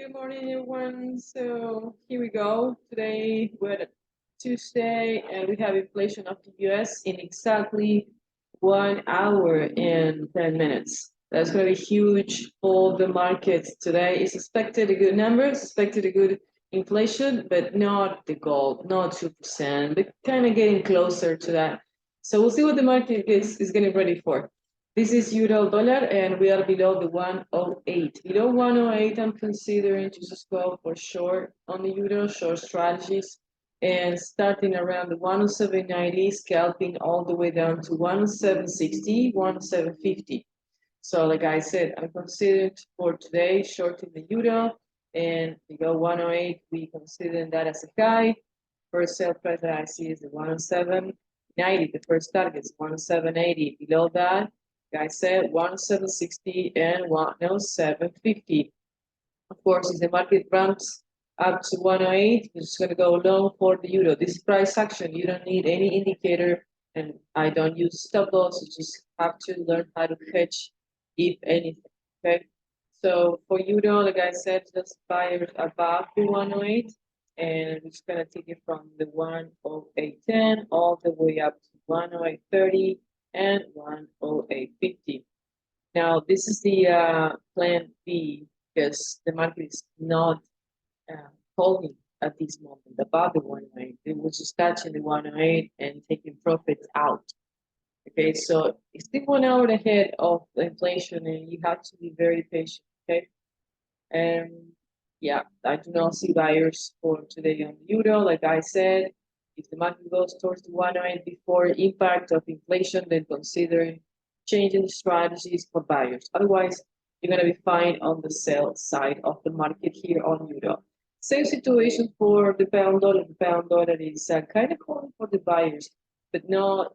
Good morning, everyone. So here we go. Today we're at Tuesday, and we have inflation of the U.S. in exactly 1 hour and 10 minutes. That's going to be huge for the markets today. It's expected a good number, it's expected a good inflation, but not the goal, not 2%, but kind of getting closer to that. So we'll see what the market is getting ready for. This is euro dollar, and we are below the 108. Below 108, I'm considering to just go for short on the euro, short strategies, and starting around the 107.90, scalping all the way down to 107.60, 107.50. So like I said, I'm considering for today shorting the euro, and below 108, we consider that as a guide. First sale price that I see is the 107.90. The first target is 107.80. Below that, like I said, 107.60 and 107.50. Of course, if the market ramps up to 108, you're just going to go long for the euro. This price action, you don't need any indicator, and I don't use stop loss. You just have to learn how to hedge, if anything. Okay. So for euro, like I said, just buyers above the 108, and we're just going to take it from the 108.10 all the way up to 108.30 and 108.50. Now, this is the plan B, because the market is not holding at this moment above the 108. It was just touching the 108 and taking profits out. Okay, so it's still 1 hour ahead of the inflation, and you have to be very patient. Okay, and yeah, I do not see buyers for today on the euro. Like I said, if the market goes towards the 108 before impact of inflation, then consider changing the strategies for buyers. Otherwise, you're going to be fine on the sell side of the market here on euro. Same situation for the pound dollar. The pound dollar is kind of calling for the buyers, but not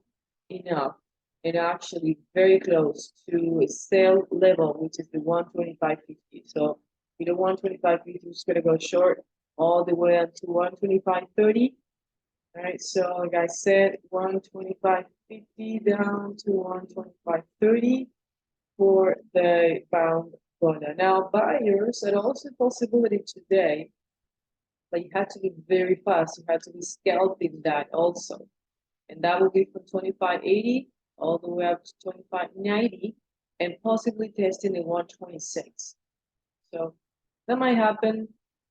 enough, and actually very close to a sell level, which is the 125.50. So with the 125.50, we're just going to go short all the way up to 125.30. All right, so like I said, 125.50 down to 125.30 for the pound dollar. Now, buyers are also a possibility today, but you have to be very fast. You have to be scalping that also. And that will be from 25.80 all the way up to 25.90 and possibly testing the 126. So that might happen,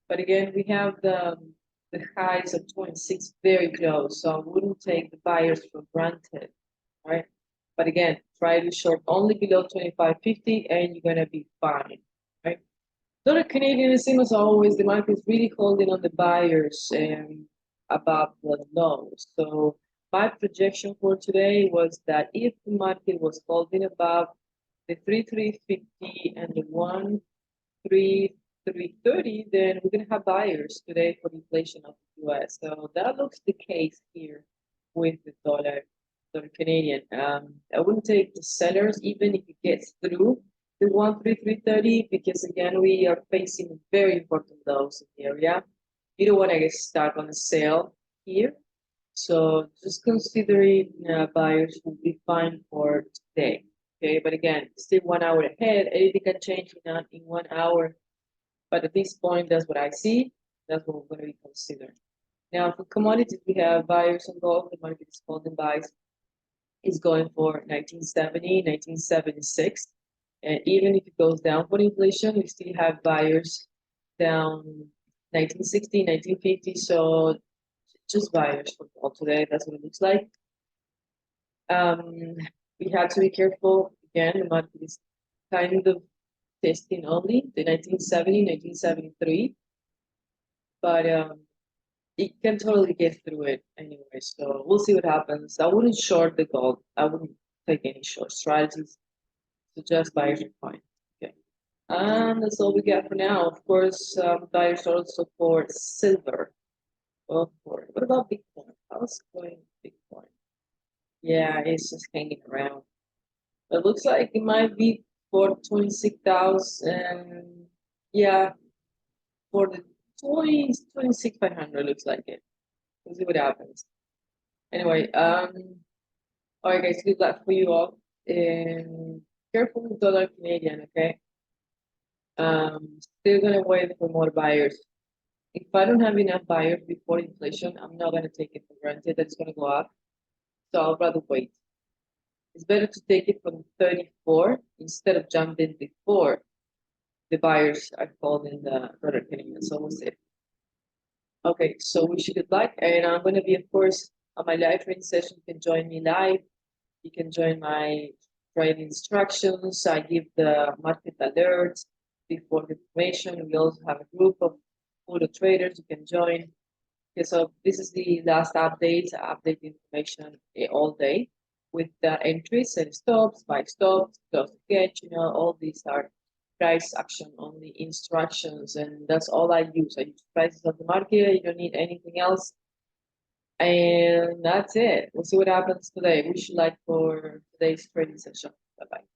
but again, we have the highs of 26 very close, so I wouldn't take the buyers for granted, right? But again, try to short only below 25.50 and you're gonna be fine, right? Dollar Canadian, the same as always, the market is really holding on the buyers and above the lows. So my projection for today was that if the market was holding above the 3,350 and the 1,330, then we're going to have buyers today for the inflation of the US. So that looks the case here with the dollar Canadian. I wouldn't take the sellers even if it gets through the 1,330, because again, we are facing very important lows in the area. You don't want to get stuck on a sale here. So just considering buyers will be fine for today. Okay, but again, still 1 hour ahead. Anything can change in 1 hour. But at this point, that's what I see. That's what we're going to be considering. Now, for commodities, we have buyers on gold. The market is holding buys. Is going for 1970, 1976. And even if it goes down for inflation, we still have buyers down 1960, 1950. So just buyers for gold today. That's what it looks like. We have to be careful. Again, the market is kind of testing only the 1970, 1973. But it can totally get through it anyway. So we'll see what happens. I wouldn't short the gold. I wouldn't take any short strategies. So just buyers are fine. Okay. And that's all we got for now. Of course, buyers also for silver. Oh, for what about Bitcoin? How's going Bitcoin? Yeah, it's just hanging around. It looks like it might be for 26,000. Yeah, for the 26,500 looks like it. We'll see what happens. Anyway, all right, guys, good luck for you all. And careful with dollar Canadian, okay? Still gonna wait for more buyers. If I don't have enough buyers before inflation, I'm not gonna take it for granted that it's gonna go up. So I'll rather wait. It's better to take it from 34 instead of jumping before the buyers are calling the product anyway. So we'll see. Okay, so wish you good luck. And I'm gonna be, of course, on my live trading session. You can join me live. You can join my trading instructions. I give the market alerts before the information. We also have a group of photo traders you can join. Okay, so this is the last update. I update the information all day with the entries and stops, buy stops, stop to catch, all these are price action only instructions, and that's all I use. I use prices of the market. You don't need anything else. And that's it. We'll see what happens today. Wish you luck for today's trading session. Bye bye.